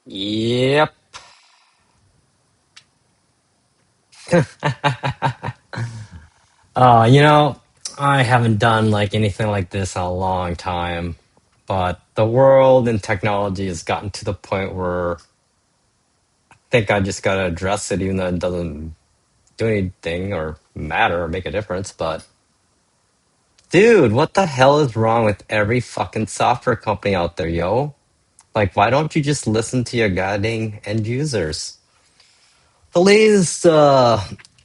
Yep. You know, I haven't done like anything like this in a long time, but the world and technology has gotten to the point where I think I just gotta address it, even though it doesn't do anything or matter or make a difference. But dude, what the hell is wrong with every fucking software company out there, yo? Like, why don't you just listen to your goddamn end users? The latest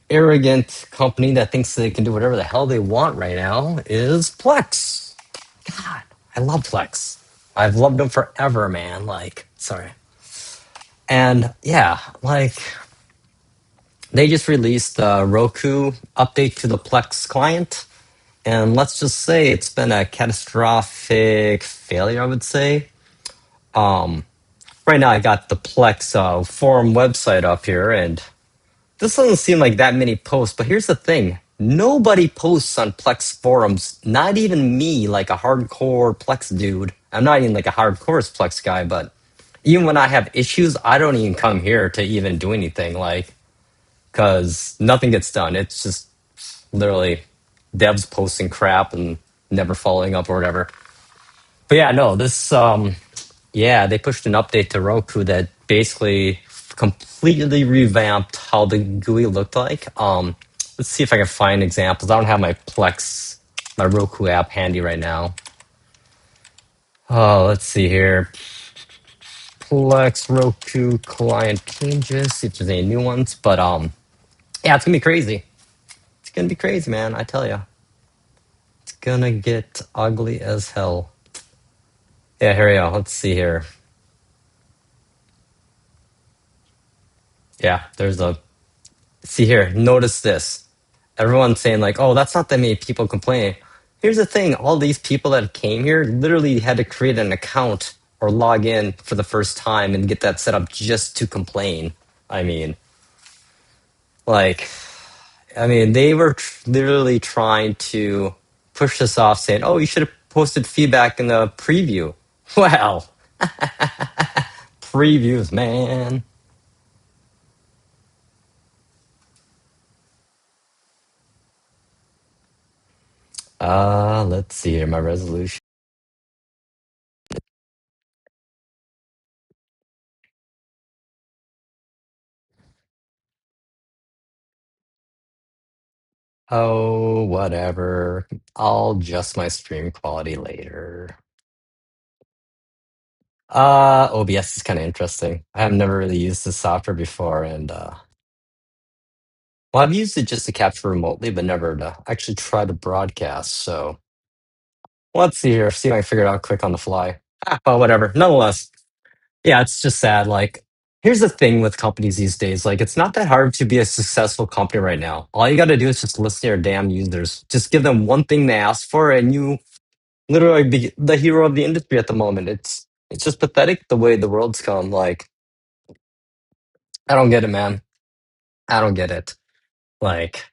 arrogant company that thinks they can do whatever the hell they want right now is Plex. God, I love Plex. I've loved them forever, man. Like, sorry. And yeah, like they just released a Roku update to the Plex client. And let's just say it's been a catastrophic failure, I would say. Um, right now, I got the Plex forum website up here, and this doesn't seem like that many posts, but here's the thing. Nobody posts on Plex forums, not even me, like a hardcore Plex dude. I'm not even like a hardcore Plex guy, but even when I have issues, I don't even come here to even do anything, like, because nothing gets done. It's just literally devs posting crap and never following up or whatever. But yeah, no, yeah, they pushed an update to Roku that basically completely revamped how the GUI looked like. Let's see if I can find examples. I don't have my Roku app handy right now. Oh, let's see here. Plex Roku client changes. See if there's any new ones. But yeah, it's gonna be crazy. It's gonna be crazy, man. I tell you, it's gonna get ugly as hell. Yeah, here we go. Let's see here. Yeah, there's a see here. Notice this. Everyone's saying like, "Oh, that's not that many people complaining." Here's the thing: all these people that came here literally had to create an account or log in for the first time and get that set up just to complain. I mean, like, they were literally trying to push this off, saying, "Oh, you should have posted feedback in the preview." Well, previews, man. Let's see here. My resolution. Oh, whatever. I'll adjust my stream quality later. OBS is kind of interesting. I have never really used this software before, and well, I've used it just to capture remotely, but never to actually try to broadcast. So let's see here. See if I can figure it out quick on the fly. Well, whatever. Nonetheless, yeah, it's just sad. Like, here's the thing with companies these days. Like, it's not that hard to be a successful company right now. All you got to do is just listen to your damn users. Just give them one thing they ask for, and you literally be the hero of the industry at the moment. It's just pathetic the way the world's come. Like, I don't get it, man. I don't get it. Like,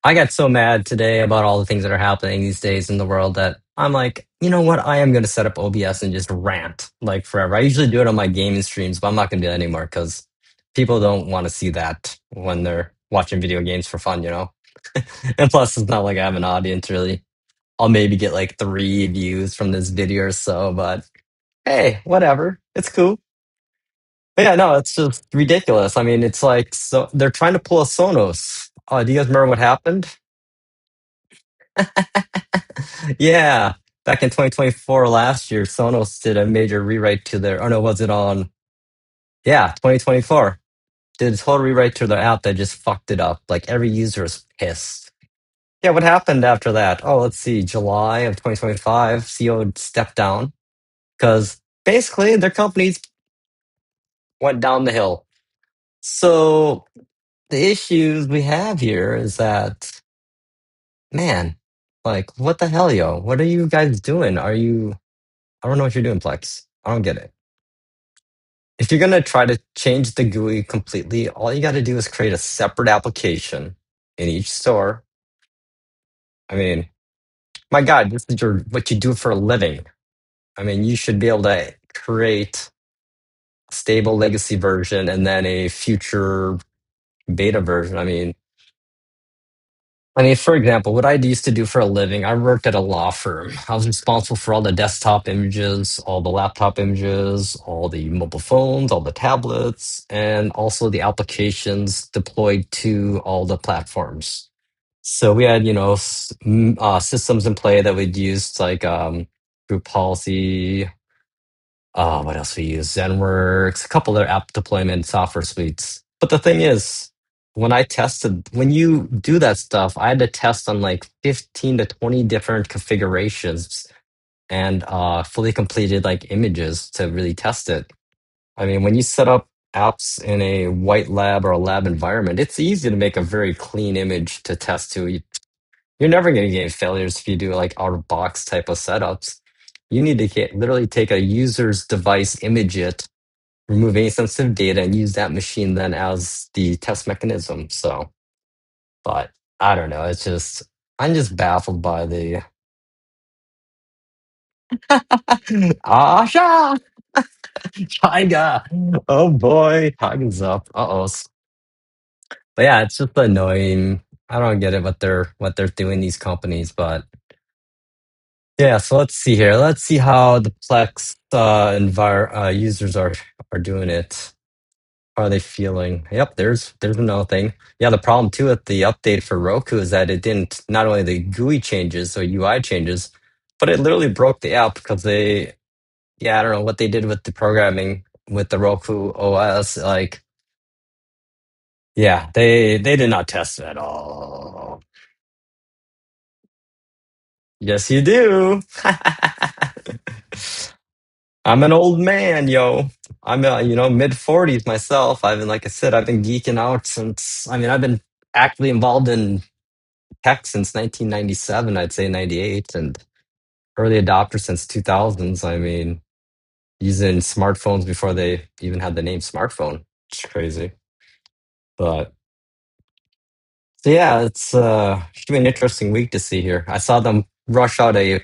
I got so mad today about all the things that are happening these days in the world that I'm like, you know what? I am going to set up OBS and just rant like forever. I usually do it on my gaming streams, but I'm not going to do that anymore because people don't want to see that when they're watching video games for fun, you know? And plus, it's not like I have an audience really. I'll maybe get like 3 views from this video or so, but hey, whatever. It's cool. But yeah, no, it's just ridiculous. It's like so they're trying to pull a Sonos. Do you guys remember what happened? Yeah, back in 2024, last year, Sonos did a major rewrite to their. Oh no, was it on? Yeah, 2024 did a total rewrite to their app that just fucked it up. Like every user is pissed. Yeah, what happened after that? Oh, let's see, July of 2025, CEO stepped down because basically their companies went down the hill. So the issues we have here is that, man, like, what the hell, yo? What are you guys doing? I don't know what you're doing, Plex. I don't get it. If you're gonna try to change the GUI completely, all you got to do is create a separate application in each store. I mean, my God, this is what you do for a living. You should be able to create stable legacy version and then a future beta version. I mean, for example, what I used to do for a living, I worked at a law firm. I was responsible for all the desktop images, all the laptop images, all the mobile phones, all the tablets, and also the applications deployed to all the platforms. So we had, systems in play that we'd use like group policy. What else we use? ZenWorks, a couple other app deployment software suites. But the thing is, when you do that stuff, I had to test on like 15 to 20 different configurations and fully completed like images to really test it. I mean, when you set up apps in a white lab or a lab environment, it's easy to make a very clean image to test to. You're never going to get failures if you do like out of box type of setups. You need to literally take a user's device, image it, remove any sensitive data, and use that machine then as the test mechanism. So, but I don't know. I'm just baffled by the Asha Tiger. Oh boy, Tiger's up. Uh oh. But yeah, it's just annoying. I don't get it what they're doing these companies, but yeah, so let's see here. Let's see how the Plex users are doing it. How are they feeling? Yep, there's another thing. Yeah, the problem too with the update for Roku is that it didn't not only the GUI changes or UI changes, but it literally broke the app because I don't know what they did with the programming with the Roku OS. Like, yeah, they did not test it at all. Yes, you do. I'm an old man, yo. I'm mid 40s myself. Like I said, I've been geeking out since. I mean, I've been actively involved in tech since 1997. I'd say 98, and early adopter since 2000s. I mean, using smartphones before they even had the name smartphone. It's crazy, but so yeah, it's should be an interesting week to see here. I saw them rush out a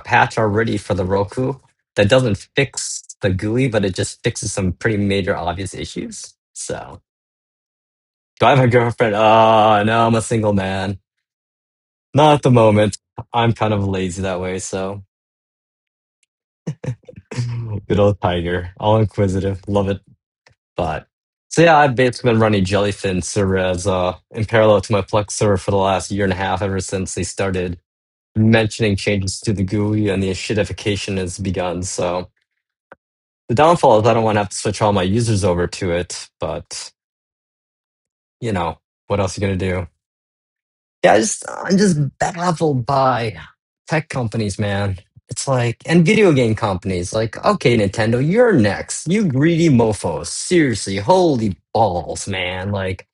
patch already for the Roku that doesn't fix the GUI, but it just fixes some pretty major obvious issues. So, do I have a girlfriend? No, I'm a single man. Not at the moment. I'm kind of lazy that way, so good old Tiger, all inquisitive, love it. But so yeah, I've basically been running Jellyfin server as in parallel to my Plex server for the last year and a half, ever since they started mentioning changes to the GUI and the acidification has begun. So the downfall is I don't want to have to switch all my users over to it, but you know, what else are you gonna do? Yeah, I'm just baffled by tech companies, man. It's like, and video game companies, like, okay, Nintendo, you're next. You greedy mofos. Seriously, holy balls, man. Like,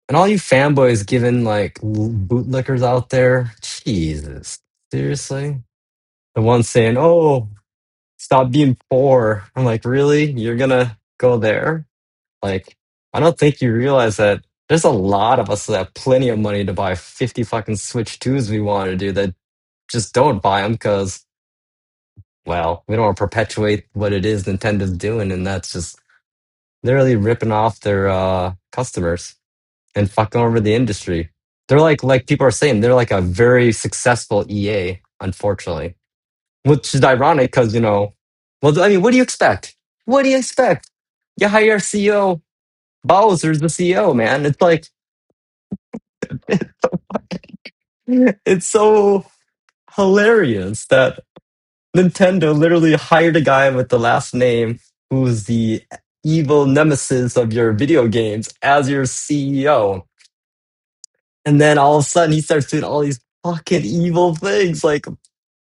and all you fanboys giving like bootlickers out there, Jesus. Seriously? The ones saying, oh, stop being poor. I'm like, really? You're gonna go there? Like, I don't think you realize that there's a lot of us that have plenty of money to buy 50 fucking Switch 2s we want to do that just don't buy them because, well, we don't want to perpetuate what it is Nintendo's doing, and that's just literally ripping off their customers and fucking over the industry. They're like people are saying, they're like a very successful EA, unfortunately. Which is ironic because, well, I mean, what do you expect? What do you expect? You hire CEO. Bowser's the CEO, man. It's like, it's so hilarious that Nintendo literally hired a guy with the last name who's the evil nemesis of your video games as your CEO. And then all of a sudden he starts doing all these fucking evil things, like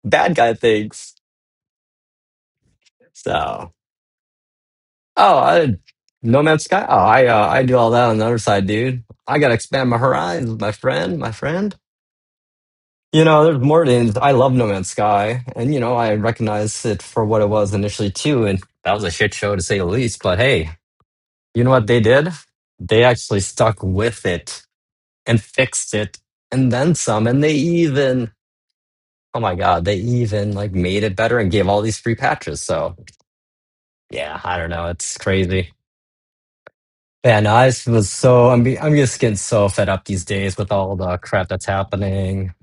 bad guy things. So, No Man's Sky. Oh, I do all that on the other side, dude. I gotta expand my horizons, my friend, my friend. There's more than I love No Man's Sky, and I recognize it for what it was initially too, and that was a shit show to say the least. But hey, you know what they did? They actually stuck with it and fixed it, and then some, and oh my god, they even like made it better and gave all these free patches. So Yeah, I don't know. It's crazy. Yeah, no, I just was so I'm just getting so fed up these days with all the crap that's happening.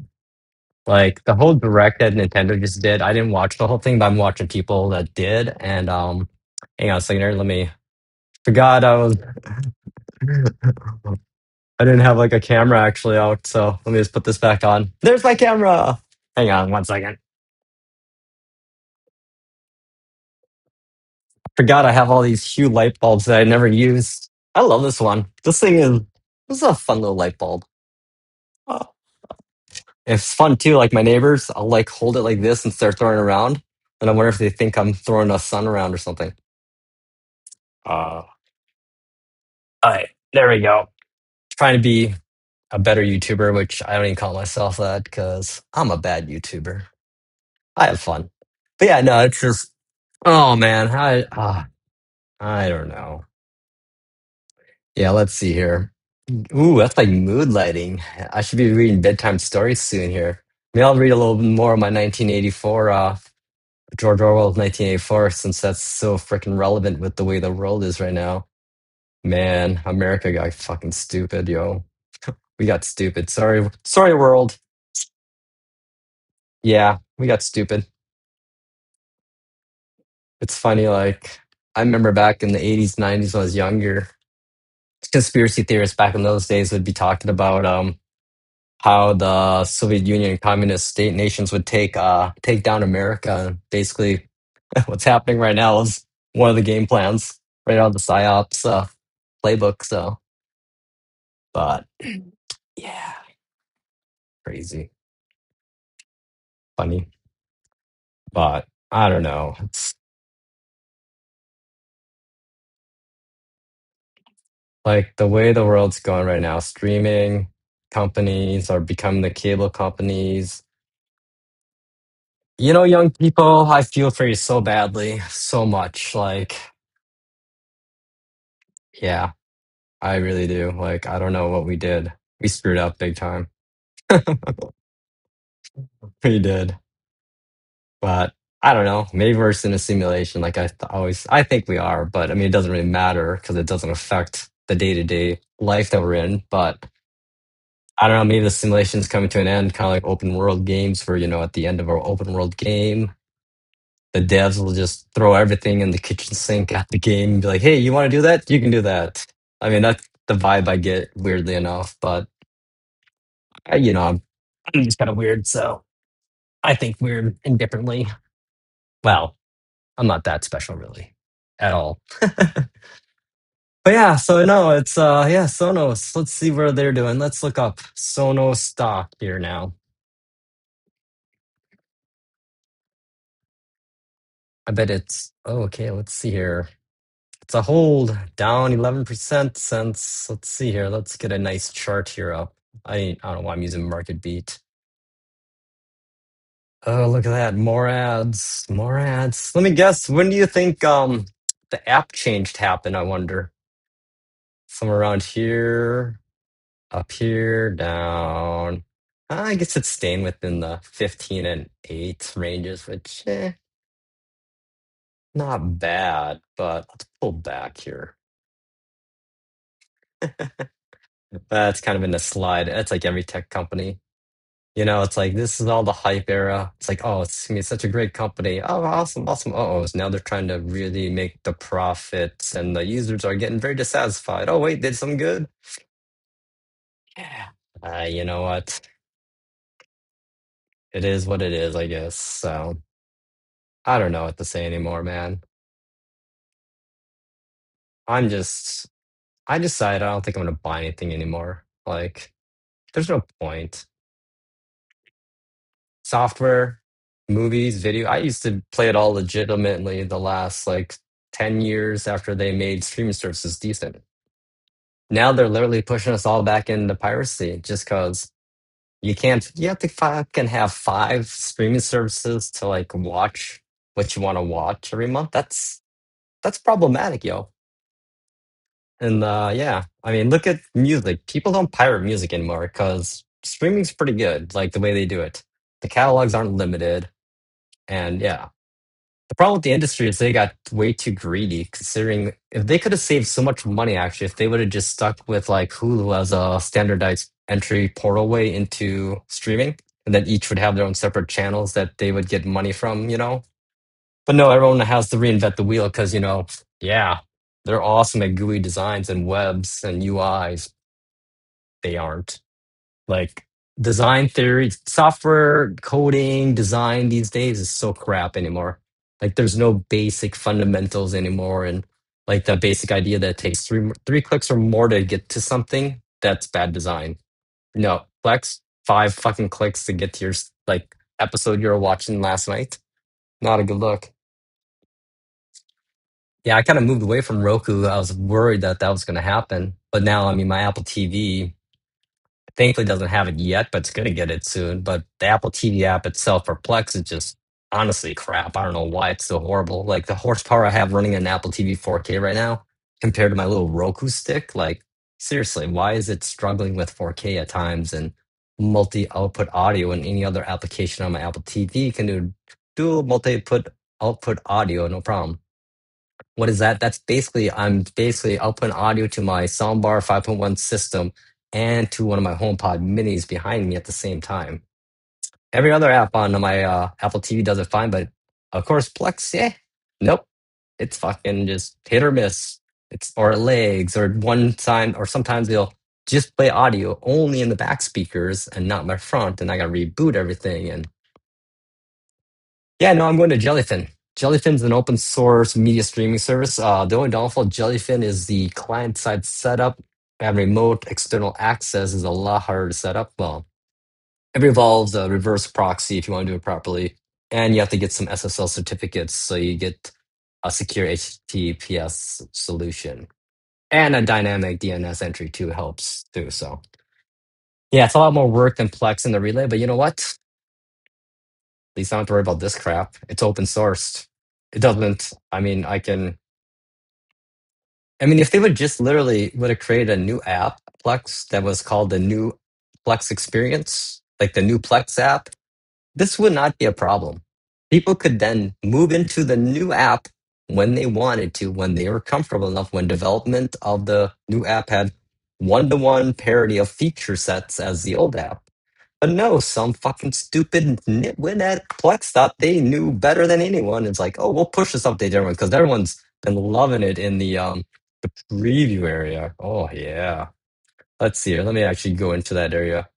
Like the whole direct that Nintendo just did. I didn't watch the whole thing, but I'm watching people that did. And hang on a second here. Let me forgot I was I didn't have like a camera actually out, so let me just put this back on. There's my camera. Hang on one second. Forgot I have all these Hue light bulbs that I never used. I love this one. This is a fun little light bulb. Oh. It's fun too. Like my neighbors, I'll like hold it like this and start throwing it around, and I wonder if they think I'm throwing a sun around or something. All right, there we go. Trying to be a better YouTuber, which I don't even call myself that because I'm a bad YouTuber. I have fun, but yeah, no, it's just oh man, I don't know. Yeah, let's see here. Ooh, that's like mood lighting. I should be reading bedtime stories soon here. Maybe I'll read a little bit more of my 1984, George Orwell's 1984, since that's so freaking relevant with the way the world is right now. Man, America got fucking stupid, yo. We got stupid. Sorry, world. Yeah, we got stupid. It's funny, like, I remember back in the 80s, 90s when I was younger, conspiracy theorists back in those days would be talking about how the Soviet Union and communist state nations would take down America. And basically, what's happening right now is one of the game plans right out of the psyops playbook. So, but yeah, crazy, funny, but I don't know. It's like the way the world's going right now. Streaming companies are becoming the cable companies. You know, young people, I feel for you so badly, so much. Like, yeah, I really do. Like, I don't know what we did. We screwed up big time. We did. But I don't know. Maybe we're just in a simulation. Like I think we are. But I mean, it doesn't really matter because it doesn't affect the day to day life that we're in. But I don't know. Maybe the simulation's coming to an end, kind of like open world games, where at the end of our open world game, the devs will just throw everything in the kitchen sink at the game and be like, "Hey, you want to do that? You can do that." I mean, that's the vibe I get, weirdly enough. But I'm just kind of weird, so I think weird indifferently. Well, I'm not that special, really, at all. But yeah, so no, it's yeah, Sonos. Let's see where they're doing. Let's look up Sonos stock here now. I bet it's oh, okay, let's see here. It's a hold down 11% since let's see here. Let's get a nice chart here up. I don't know why I'm using market beat. Oh, look at that. More ads. More ads. Let me guess. When do you think the app changed happened, I wonder? Somewhere around here. Up here, down. I guess it's staying within the 15 and 8 ranges, which not bad, but let's pull back here. That's kind of in a slide. It's like every tech company. It's like this is all the hype era. It's like, oh, it's gonna be such a great company. Oh, awesome, awesome. Oh, so now they're trying to really make the profits, and the users are getting very dissatisfied. Oh, wait, did some good? Yeah. You know what? It is what it is, I guess. So I don't know what to say anymore, man. I'm just I decided I don't think I'm gonna buy anything anymore. Like, there's no point. Software, movies, video. I used to play it all legitimately the last like 10 years after they made streaming services decent. Now they're literally pushing us all back into piracy just because you have to fucking have five streaming services to like watch what you want to watch every month. That's problematic, yo. And yeah, I mean, look at music. People don't pirate music anymore because streaming's pretty good, like the way they do it. The catalogs aren't limited, and yeah. The problem with the industry is they got way too greedy, considering if they could have saved so much money, actually, if they would have just stuck with like Hulu as a standardized entry portal way into streaming, and then each would have their own separate channels that they would get money from, you know? But no, everyone has to reinvent the wheel because, yeah, they're awesome at GUI designs and webs and UIs. They aren't. Like design theory, software coding, design these days is so crap anymore. Like there's no basic fundamentals anymore, and like the basic idea that it takes three clicks or more to get to something, that's bad design. No, Plex, 5 fucking clicks to get to your like episode you were watching last night. Not a good look. Yeah, I kind of moved away from Roku. I was worried that that was going to happen, but now I mean my Apple TV thankfully doesn't have it yet, but it's going to get it soon. But the Apple TV app itself for Plex is just honestly crap. I don't know why it's so horrible. Like the horsepower I have running an Apple TV 4K right now compared to my little Roku stick, like seriously, why is it struggling with 4K at times and multi-output audio and any other application on my Apple TV can do dual multi-output output audio, no problem. What is that? That's basically I'm basically outputting audio to my soundbar 5.1 system and to one of my HomePod minis behind me at the same time. Every other app on my Apple TV does it fine, but of course Plex, yeah, nope. It's fucking just hit or miss. It's or it lags or one time or sometimes they'll just play audio only in the back speakers and not my front, and I gotta reboot everything and yeah, no, I'm going to Jellyfin. Jellyfin's an open source media streaming service. The only downfall of Jellyfin is the client side setup and remote external access is a lot harder to set up. Well, it involves a reverse proxy if you want to do it properly, and you have to get some SSL certificates so you get a secure HTTPS solution. And a dynamic DNS entry too helps too. So yeah, it's a lot more work than Plex and the relay, but you know what? Least I don't have to worry about this crap. It's open sourced. It doesn't. I mean, if they would just literally would have created a new app, Plex, that was called the new Plex Experience, like the new Plex app, this would not be a problem. People could then move into the new app when they wanted to, when they were comfortable enough, when development of the new app had one-to-one parity of feature sets as the old app. But no, some fucking stupid nitwit at Plex thought they knew better than anyone. It's like, oh, we'll push this update to everyone because everyone's been loving it in the preview area. Oh yeah. Let's see here. Let me actually go into that area.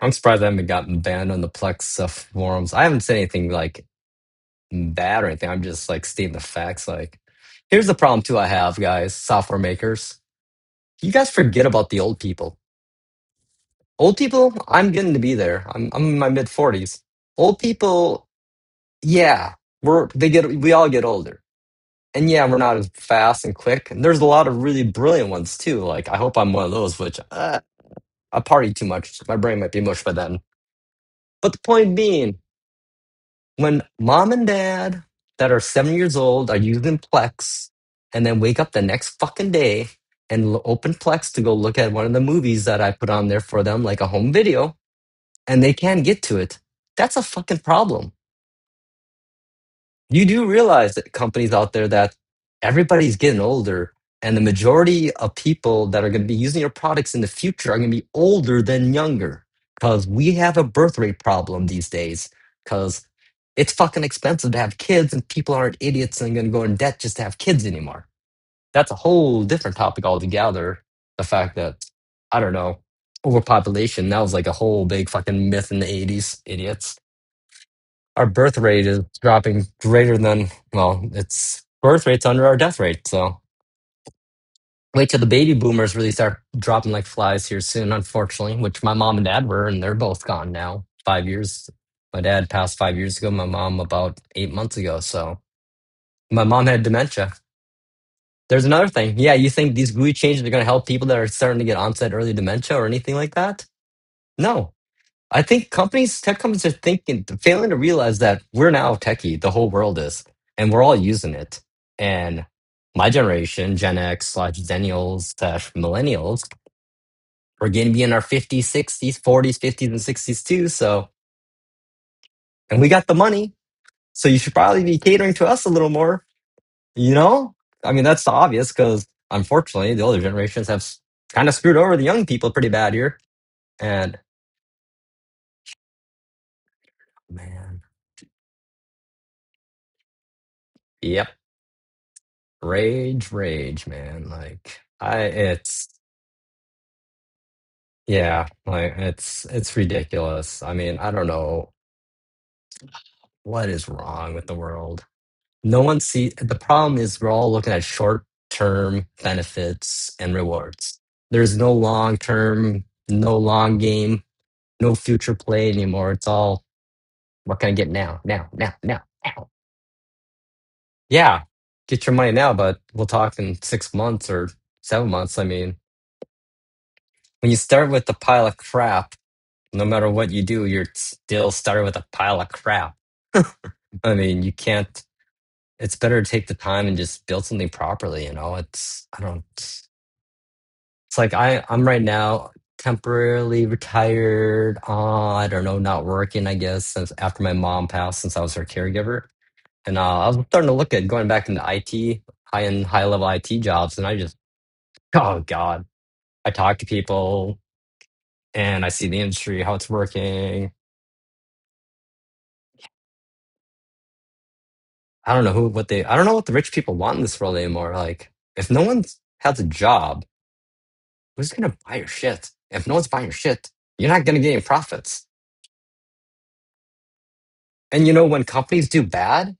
I'm surprised I haven't gotten banned on the Plex forums. I haven't said anything like bad or anything. I'm just like stating the facts. Like, here's the problem too I have, guys, software makers. You guys forget about the old people. Old people, I'm getting to be there. I'm in my mid 40s. Old people, yeah, we all get older. And yeah, we're not as fast and quick. And there's a lot of really brilliant ones too. Like I hope I'm one of those, which I party too much. My brain might be mush by then. But the point being, when mom and dad that are 7 years old are using Plex and then wake up the next fucking day and open Plex to go look at one of the movies that I put on there for them, like a home video, and they can't get to it, that's a fucking problem. You do realize that companies out there that everybody's getting older, and the majority of people that are going to be using your products in the future are going to be older than younger because we have a birth rate problem these days because it's fucking expensive to have kids and people aren't idiots and going to go in debt just to have kids anymore. That's a whole different topic altogether. The fact that, I don't know, overpopulation, that was like a whole big fucking myth in the 80s, idiots. Our birth rate is dropping greater than, well, it's birth rate's under our death rate. So wait till the baby boomers really start dropping like flies here soon, unfortunately, which my mom and dad were, and they're both gone now. 5 years. My dad passed 5 years ago, my mom about 8 months ago. So my mom had dementia. There's another thing. Yeah, you think these GUI changes are going to help people that are starting to get onset early dementia or anything like that? No, I think tech companies are thinking, failing to realize that we're now techie, the whole world is, and we're all using it. And my generation, Gen X slash Zennials slash Millennials, we're going to be in our 50s, 60s, 40s, 50s, and 60s too. So, and we got the money. So you should probably be catering to us a little more, you know? I mean, that's obvious because unfortunately, the older generations have kind of screwed over the young people pretty bad here. And man, yep, rage, man. Like it's yeah, like it's ridiculous. I mean, I don't know what is wrong with the world. No one see the problem is we're all looking at short term benefits and rewards. There's no long term, no long game, no future play anymore. It's all what can I get now. Yeah, get your money now, but we'll talk in 6 months or 7 months. I mean, when you start with a pile of crap, no matter what you do, you're still starting with a pile of crap. I mean, you can't. It's better to take the time and just build something properly. You know, it's I don't. It's like I'm right now temporarily retired. I don't know, not working. I guess since after my mom passed, since I was her caregiver, and I was starting to look at going back into IT, high level IT jobs, and I just oh god, I talk to people and I see the industry how it's working. I don't know I don't know what the rich people want in this world anymore. Like if no one has a job, who's gonna buy your shit? If no one's buying your shit, you're not gonna get any profits. And you know when companies do bad,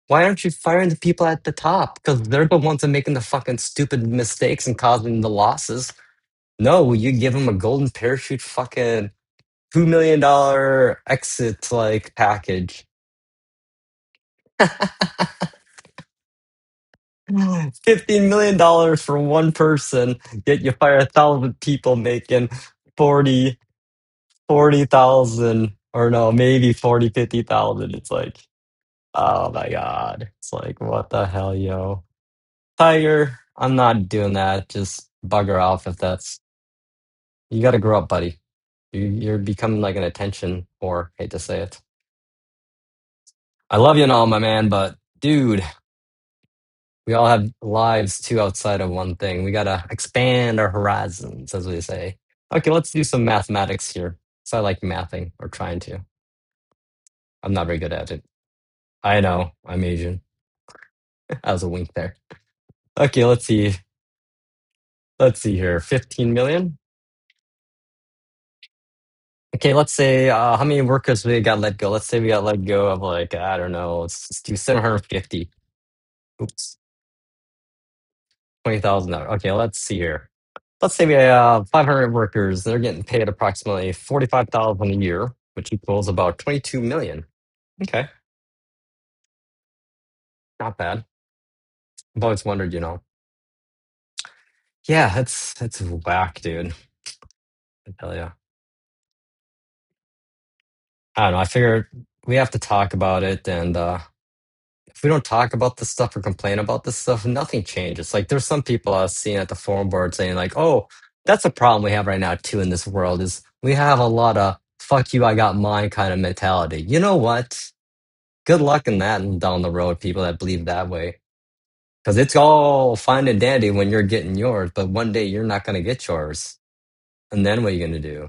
why aren't you firing the people at the top? Because they're the ones that are making the fucking stupid mistakes and causing the losses. No, you give them a golden parachute fucking $2 million exit like package. $15 million for one person, yet you fire 1,000 people making 40,000 or no, maybe 50,000. It's like, oh my God. It's like, what the hell, yo? Tiger, I'm not doing that. Just bugger off if that's, you got to grow up, buddy. You're becoming like an attention whore. Hate to say it. I love you and all, my man, but dude, we all have lives too outside of one thing. We gotta expand our horizons, as we say. Okay, let's do some mathematics here. So I like mathing or trying to. I'm not very good at it. I know, I'm Asian. That was a wink there. Okay, let's see. Let's see here. 15 million. Okay, let's say how many workers we got let go? Let's say we got let go of like, I don't know, let's do 750. Oops, 20,000. Okay, let's see here. Let's say we have 500 workers. They're getting paid approximately 45,000 a year, which equals about 22 million. Okay, not bad. I've always wondered, you know. Yeah, that's whack, dude. I tell you. I don't know. I figured we have to talk about it, and if we don't talk about this stuff or complain about this stuff, nothing changes. Like there's some people I was seeing at the forum board saying like, "Oh, that's a problem we have right now too in this world is we have a lot of fuck you, I got mine kind of mentality." You know what? Good luck in that and down the road, people that believe that way. Because it's all fine and dandy when you're getting yours, but one day you're not going to get yours. And then what are you going to do?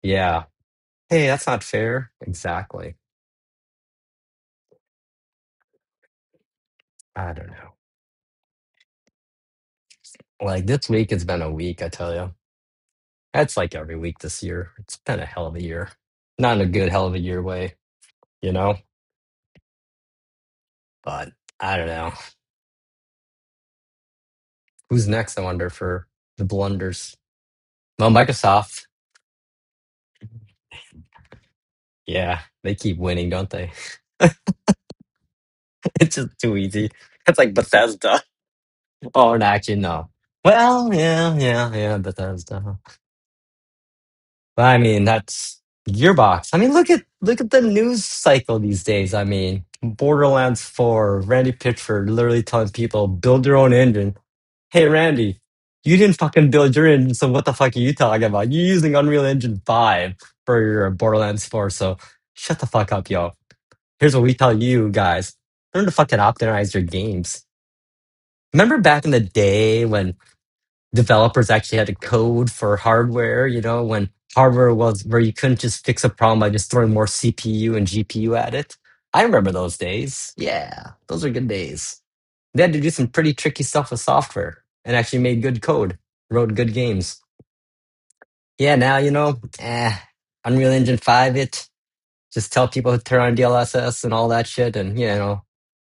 Yeah. Hey, that's not fair. Exactly. I don't know. Like this week, it's been a week, I tell you. That's like every week this year. It's been a hell of a year. Not in a good hell of a year way, you know? But I don't know. Who's next, I wonder, for the blunders? Well, Microsoft. Yeah, they keep winning, don't they? It's just too easy. It's like Bethesda. Oh, and actually, no. Well, yeah, Bethesda. But I mean, that's Gearbox. I mean, look at the news cycle these days. I mean, Borderlands 4, Randy Pitchford literally telling people build your own engine. Hey, Randy, you didn't fucking build your engine, so what the fuck are you talking about? You're using Unreal Engine 5 for your Borderlands 4, so shut the fuck up, yo. Here's what we tell you guys: learn to fucking optimize your games. Remember back in the day when developers actually had to code for hardware, when hardware was where you couldn't just fix a problem by just throwing more CPU and GPU at it. I remember those days. Yeah, those are good days. They had to do some pretty tricky stuff with software and actually made good code, wrote good games. Yeah, now, Unreal Engine 5 it. Just tell people to turn on DLSS and all that shit and,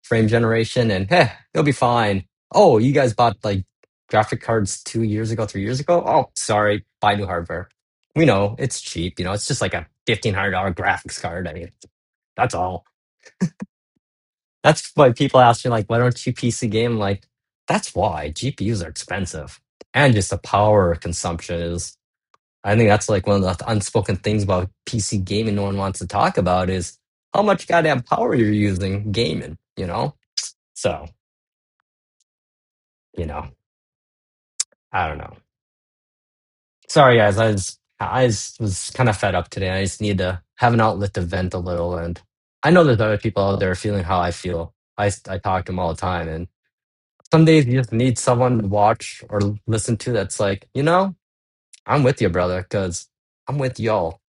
frame generation and, hey, it'll be fine. Oh, you guys bought like graphic cards 2 years ago, 3 years ago? Oh, sorry, buy new hardware. We know it's cheap, it's just like a $1,500 graphics card. I mean, that's all. That's why people ask me, like, why don't you PC game? Like, that's why GPUs are expensive. And just the power consumption is, I think that's like one of the unspoken things about PC gaming no one wants to talk about is how much goddamn power you're using gaming? So, you know, I don't know. Sorry guys, I was kind of fed up today. I just need to have an outlet to vent a little, and I know there's other people out there feeling how I feel. I talk to them all the time, and some days you just need someone to watch or listen to that's like, I'm with you, brother, because I'm with y'all.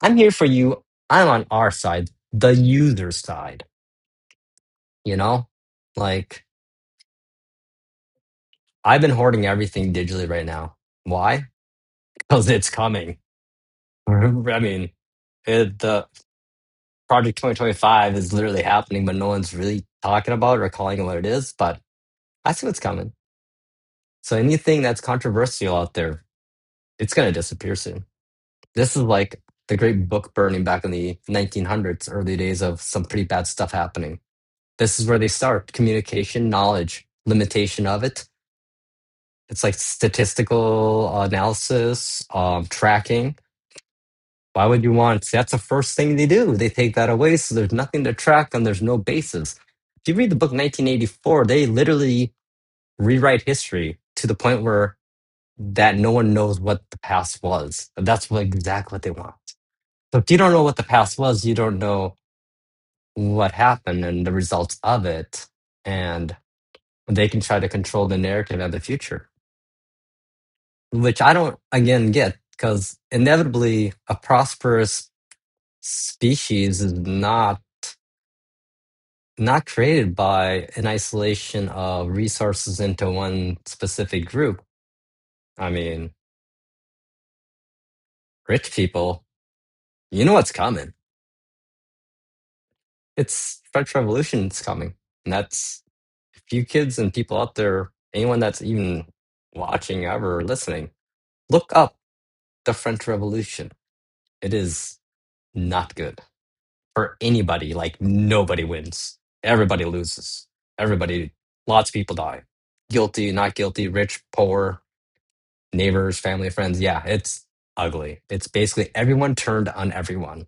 I'm here for you. I'm on our side, the user side, you know? Like, I've been hoarding everything digitally right now. Why? Because it's coming. I mean, the Project 2025 is literally happening, but no one's really talking about it or calling it what it is. But I see what's coming. So anything that's controversial out there, it's going to disappear soon. This is like the great book burning back in the 1900s, early days of some pretty bad stuff happening. This is where they start communication, knowledge, limitation of it. It's like statistical analysis, tracking. Why would you want? That's the first thing they do. They take that away, so there's nothing to track and there's no basis. If you read the book 1984, they literally rewrite history to the point where that no one knows what the past was. That's exactly what they want. So if you don't know what the past was, you don't know what happened and the results of it, and they can try to control the narrative of the future, which I don't again get because inevitably a prosperous species is not created by an isolation of resources into one specific group. I mean, rich people, you know what's coming. It's French Revolution's coming. And that's if you kids and people out there, anyone that's even watching ever listening, look up the French Revolution. It is not good for anybody. Like nobody wins. Everybody loses. Everybody, lots of people die. Guilty, not guilty, rich, poor, neighbors, family, friends. Yeah, it's ugly. It's basically everyone turned on everyone.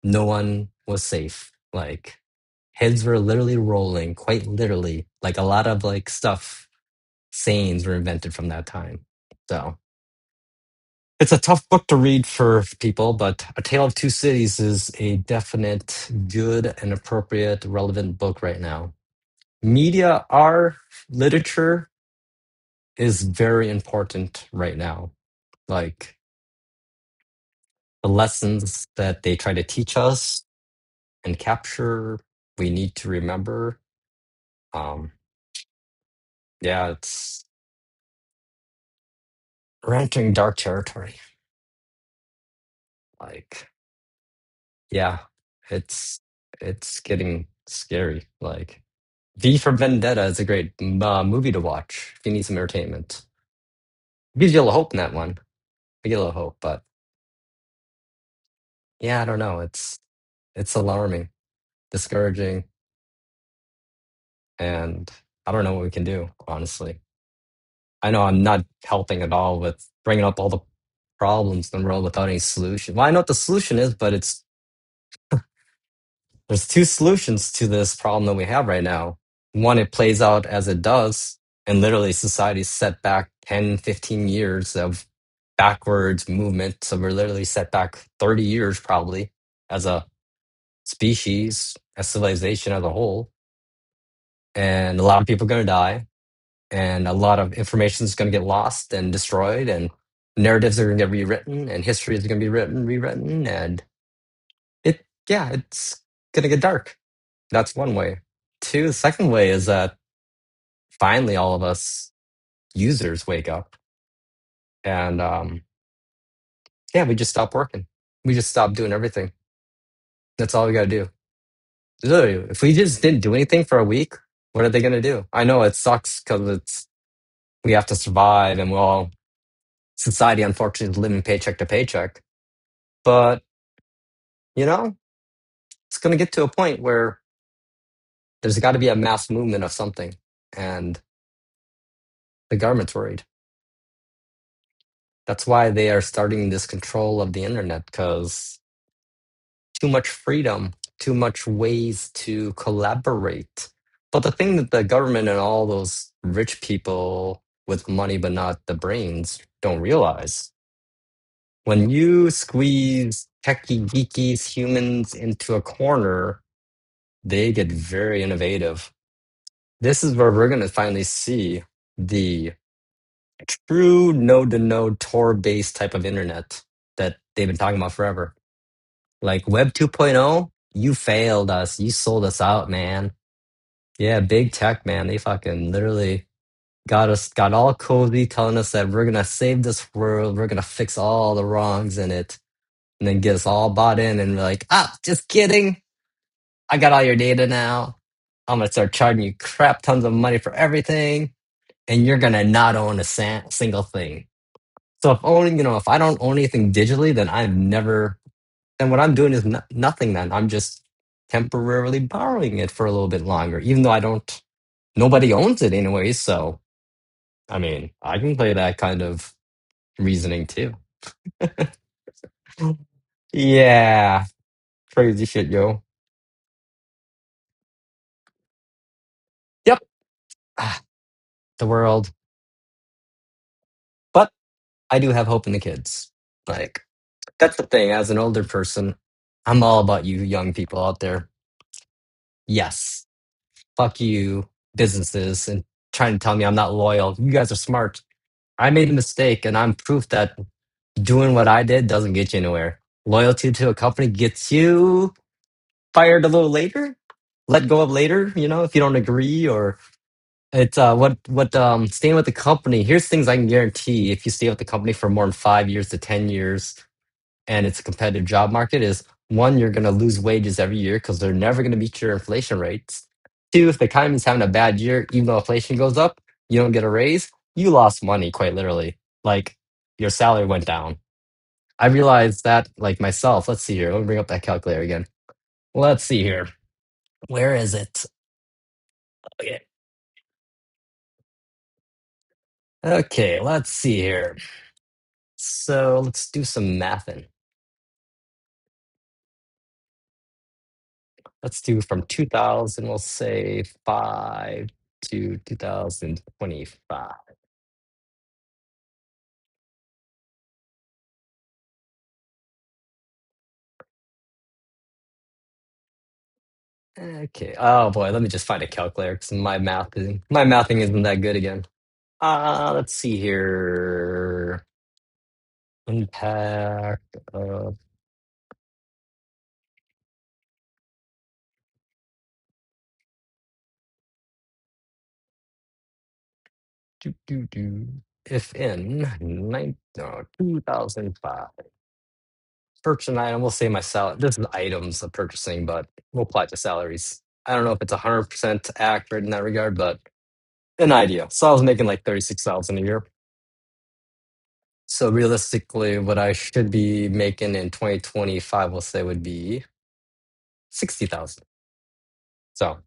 No one was safe. Like heads were literally rolling, quite literally. Like a lot of like stuff, sayings were invented from that time. So it's a tough book to read for people, but A Tale of Two Cities is a definite good and appropriate, relevant book right now. Media, our literature is very important right now. Like the lessons that they try to teach us and capture, we need to remember. Um, yeah, it's we're entering dark territory. Like, yeah, it's it's getting scary. Like, V for Vendetta is a great movie to watch if you need some entertainment. Gives you a little hope in that one. I get a little hope, but yeah, I don't know. It's alarming, discouraging, and I don't know what we can do. Honestly, I know I'm not helping at all with bringing up all the problems in the world without any solution. Well, I know what the solution is, but there's two solutions to this problem that we have right now. One, it plays out as it does, and literally society's set back 10, 15 years of backwards movement. So we're literally set back 30 years probably as a species. as civilization as a whole, and a lot of people are going to die, and a lot of information is going to get lost and destroyed, and narratives are going to get rewritten, and history is going to be rewritten, and yeah, it's going to get dark. That's one way. Two, the second way is that finally all of us users wake up, and yeah, we just stop working. We just stop doing everything. That's all we got to do. Literally, if we just didn't do anything for a week, what are they going to do? I know it sucks because we have to survive, and society unfortunately is living paycheck to paycheck. But you know, it's going to get to a point where there's got to be a mass movement of something, and the government's worried. That's why they are starting this control of the internet, because too much freedom, too much ways to collaborate. But the thing that the government and all those rich people with money but not the brains don't realize, when you squeeze techie geekies humans into a corner, they get very innovative. This is where we're going to finally see the true node to node Tor based type of internet that they've been talking about forever. Like Web 2.0, you failed us. You sold us out, man. Yeah, big tech, man. They fucking literally got all cozy telling us that we're gonna save this world, we're gonna fix all the wrongs in it, and then get us all bought in and we're like, ah, just kidding. I got all your data now. I'm gonna start charging you crap tons of money for everything, and you're gonna not own a single thing. So if I don't own anything digitally, then then what I'm doing is nothing. Then I'm just temporarily borrowing it for a little bit longer, even though nobody owns it anyway. So, I mean, I can play that kind of reasoning too. Yeah, crazy shit, yo. Yep, ah, the world. But I do have hope in the kids. Like, that's the thing. As an older person, I'm all about you young people out there. Yes, fuck you, businesses, and trying to tell me I'm not loyal. You guys are smart. I made a mistake, and I'm proof that doing what I did doesn't get you anywhere. Loyalty to a company gets you fired a little later, let go of later, if you don't agree, or it's staying with the company. Here's things I can guarantee: if you stay with the company for more than 5 years to 10 years, and it's a competitive job market, is one, you're gonna lose wages every year because they're never gonna meet your inflation rates. Two, if the economy's having a bad year, even though inflation goes up, you don't get a raise, you lost money quite literally. Like your salary went down. I realized that like myself. Let's see here. Let me bring up that calculator again. Let's see here. Where is it? Okay. Okay, let's see here. So let's do some mathing. Let's do from 2000, we'll say 5 to 2025. Okay. Oh boy, let me just find a calculator because my mathing isn't that good again. Let's see here. Impact of if in 2005. Purchase an item, we'll say my salary. This is items of purchasing, but we'll apply it to salaries. I don't know if it's 100% accurate in that regard, but an idea. So I was making like 36,000 a year. So realistically, what I should be making in 2025, we'll say, would be 60,000. So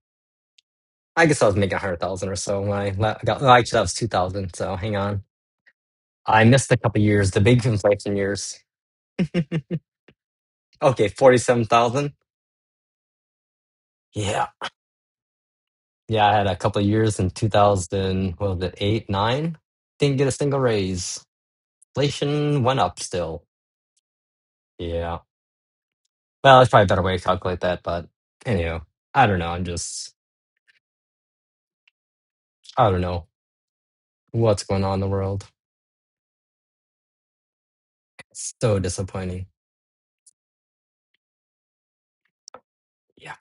I guess I was making 100,000 or so when got. Well, actually, that was 2,000. So hang on, I missed a couple years, the big inflation years. Okay, 47,000. Yeah, yeah. I had a couple of years in 2000. What was it, 8, 9? Didn't get a single raise. Inflation went up still. Yeah. Well, there's probably a better way to calculate that, but anyhow. I don't know. I don't know what's going on in the world. It's so disappointing. Yeah.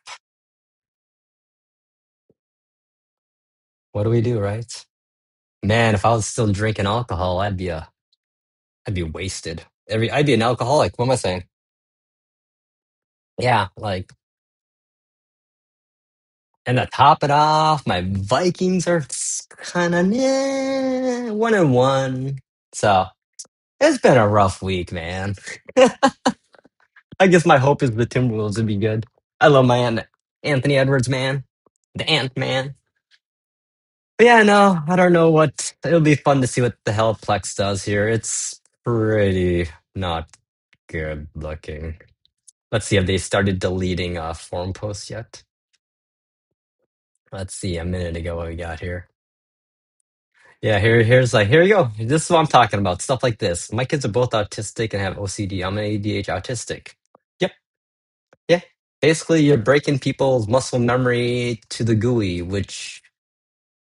What do we do, right? Man, if I was still drinking alcohol, I'd be wasted. I'd be an alcoholic. What am I saying? Yeah, like, and to top it off, my Vikings are kind of 1-1. So it's been a rough week, man. I guess my hope is the Timberwolves would be good. I love my Anthony Edwards, man, the Ant Man. But yeah, no, I don't know what. It'll be fun to see what the hell Plex does here. It's pretty not good looking. Let's see, have they started deleting forum posts yet? Let's see, a minute ago what we got here. Yeah, here's like, here you go. This is what I'm talking about. Stuff like this. My kids are both autistic and have OCD. I'm an ADH autistic. Yep. Yeah. Basically, you're breaking people's muscle memory to the GUI, which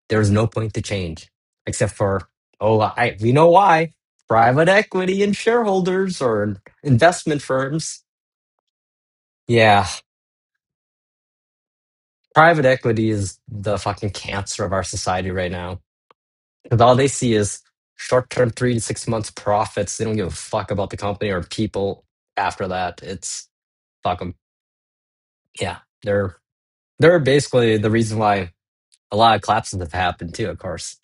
there's no point to change, except for, oh, we know why. Private equity and shareholders or investment firms. Yeah, private equity is the fucking cancer of our society right now. Because all they see is short term 3 to 6 months profits. They don't give a fuck about the company or people after that. It's fuck them. Yeah, they're basically the reason why a lot of collapses have happened too, of course.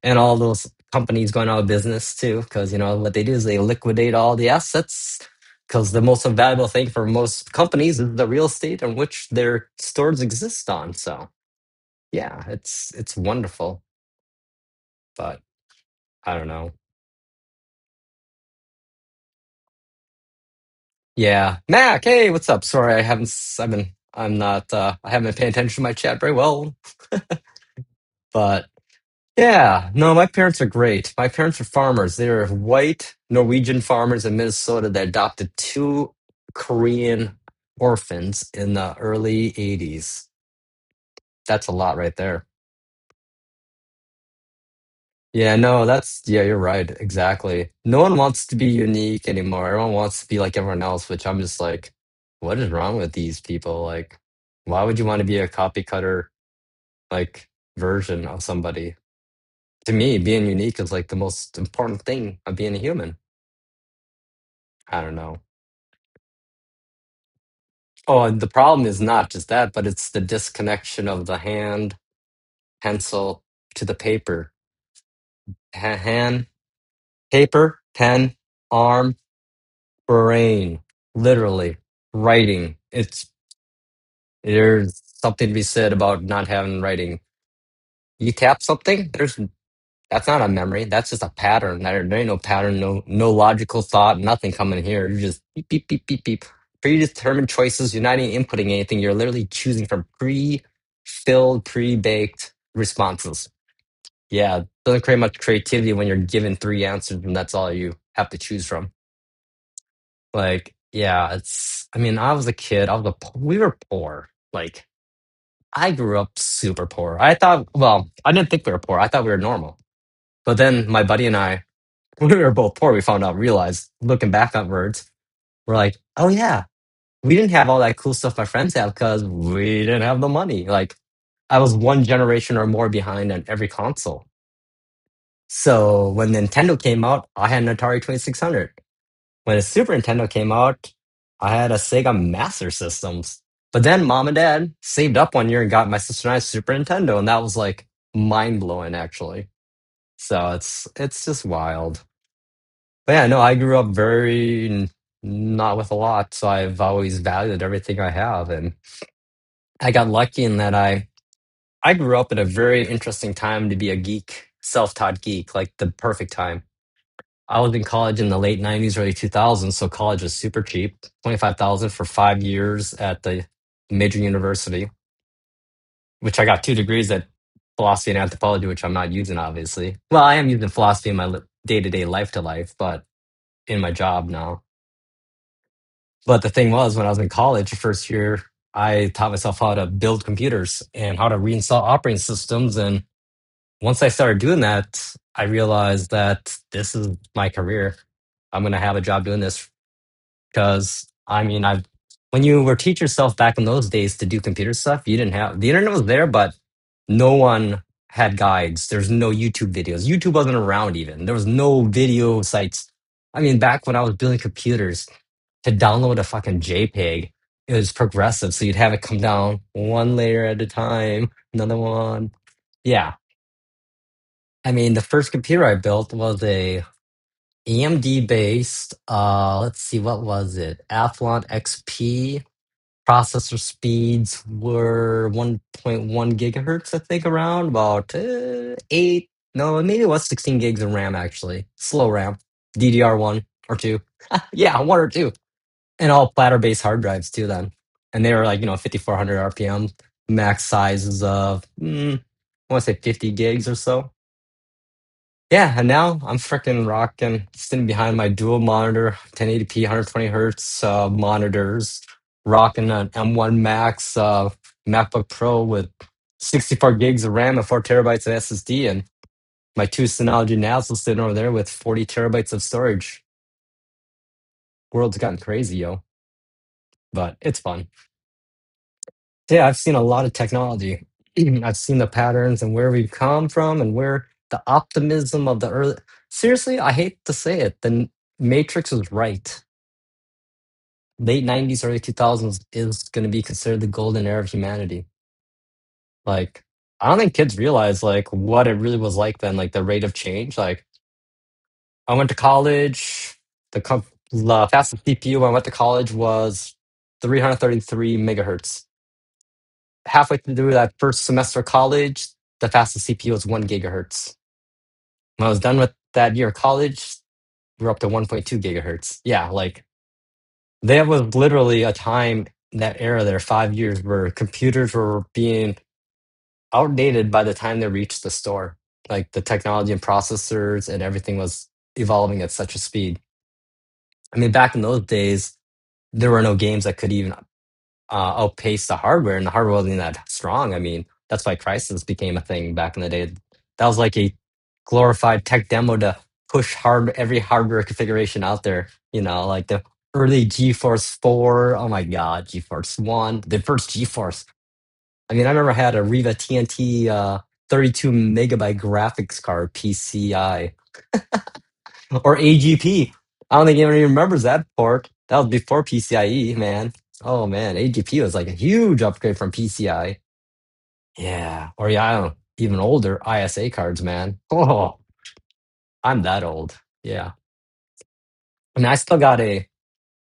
And all those companies going out of business too, because you know what they do is they liquidate all the assets. Because the most valuable thing for most companies is the real estate on which their stores exist on. So yeah, it's wonderful, but I don't know. Yeah, Mac. Hey, what's up? Sorry, I haven't been paying attention to my chat very well, but yeah, no, my parents are great. My parents are farmers. They're white Norwegian farmers in Minnesota that adopted two Korean orphans in the early 80s. That's a lot right there. Yeah, no, yeah, you're right. Exactly. No one wants to be unique anymore. Everyone wants to be like everyone else, which I'm just like, what is wrong with these people? Like, why would you want to be a copy cutter like version of somebody? To me, being unique is like the most important thing of being a human. I don't know. Oh, and the problem is not just that, but it's the disconnection of the hand, pencil to the paper. Hand, paper, pen, arm, brain. Literally, writing. There's something to be said about not having writing. You tap something, that's not a memory. That's just a pattern. There ain't no pattern, no logical thought, nothing coming here. You're just beep, beep, beep, beep, beep. Predetermined choices. You're not even inputting anything. You're literally choosing from pre-filled, pre-baked responses. Yeah, doesn't create much creativity when you're given three answers and that's all you have to choose from. Like, yeah, I mean, I was a kid. We were poor. Like, I grew up super poor. Well, I didn't think we were poor. I thought we were normal. But then my buddy and I, when we were both poor, we realized, looking back upwards, we're like, oh yeah, we didn't have all that cool stuff my friends have because we didn't have the money. Like, I was one generation or more behind on every console. So when Nintendo came out, I had an Atari 2600. When a Super Nintendo came out, I had a Sega Master Systems. But then mom and dad saved up one year and got my sister and I a Super Nintendo, and that was like mind blowing actually. So it's just wild. But yeah, no, I grew up not with a lot, so I've always valued everything I have, and I got lucky in that I grew up at a very interesting time to be a geek, self-taught geek, like the perfect time. I was in college in the late 90s, early 2000s, so college was super cheap, 25,000 for 5 years at the major university, which I got two degrees at philosophy and anthropology, which I'm not using, obviously. Well, I am using philosophy in my day-to-day life to life, but in my job now. But the thing was, when I was in college, the first year, I taught myself how to build computers and how to reinstall operating systems. And once I started doing that, I realized that this is my career. I'm going to have a job doing this because I mean, I've when you were teach yourself back in those days to do computer stuff, you didn't have the internet was there, but no one had guides. There's no YouTube videos. YouTube wasn't around even. There was no video sites. I mean, back when I was building computers, to download a fucking JPEG, it was progressive. So you'd have it come down one layer at a time, another one. Yeah. I mean, the first computer I built was a AMD based, let's see, what was it? Athlon XP. Processor speeds were 1.1 gigahertz, I think, around about 8, no, maybe it was 16 gigs of RAM actually. Slow RAM, DDR1 or 2. Yeah, 1 or 2. And all platter based hard drives too then. And they were like, 5400 RPM, max sizes of I want to say 50 gigs or so. Yeah, and now I'm freaking rocking, sitting behind my dual monitor, 1080p, 120 hertz monitors, rocking an M1 Max MacBook Pro with 64 gigs of RAM and 4 terabytes of SSD, and my two Synology Nasals sitting over there with 40 terabytes of storage. World's gotten crazy, yo, but it's fun. Yeah, I've seen a lot of technology. I've seen the patterns and where we've come from and where the optimism of the early. Seriously, I hate to say it. Matrix was right. Late 90s, early 2000s is going to be considered the golden era of humanity. Like, I don't think kids realize like what it really was like then, like the rate of change. Like, I went to college. The fastest CPU when I went to college was 333 megahertz. Halfway through that first semester of college, the fastest CPU was 1 gigahertz. When I was done with that year of college, we were up to 1.2 gigahertz. Yeah, like there was literally a time in that era there, 5 years, where computers were being outdated by the time they reached the store. Like the technology and processors and everything was evolving at such a speed. I mean, back in those days, there were no games that could even outpace the hardware, and the hardware wasn't that strong. I mean, that's why Crysis became a thing back in the day. That was like a glorified tech demo to push every hardware configuration out there. Like the early GeForce 4. Oh my God, GeForce 1, the first GeForce. I mean, I remember I had a Riva TNT 32 megabyte graphics card PCI or AGP. I don't think anyone even remembers that port. That was before PCIe, man. Oh man, AGP was like a huge upgrade from PCI. Yeah, or yeah, I don't know, even older ISA cards, man. Oh, I'm that old. Yeah, I mean, I still got a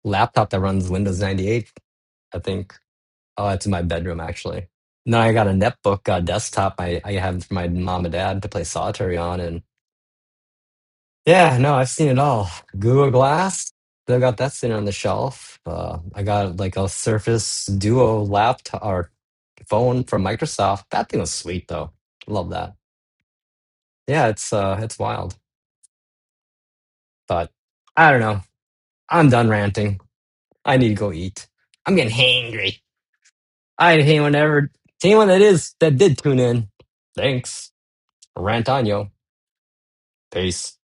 laptop that runs Windows 98. I think. Oh, it's in my bedroom actually. No, I got a netbook desktop. I have for my mom and dad to play solitary on, and yeah, no, I've seen it all. Google Glass, still got that sitting on the shelf. I got like a Surface Duo laptop or phone from Microsoft. That thing was sweet though. Love that. Yeah, it's wild. But I don't know. I'm done ranting. I need to go eat. I'm getting hangry. I hate anyone that did tune in. Thanks. Rant on yo. Peace.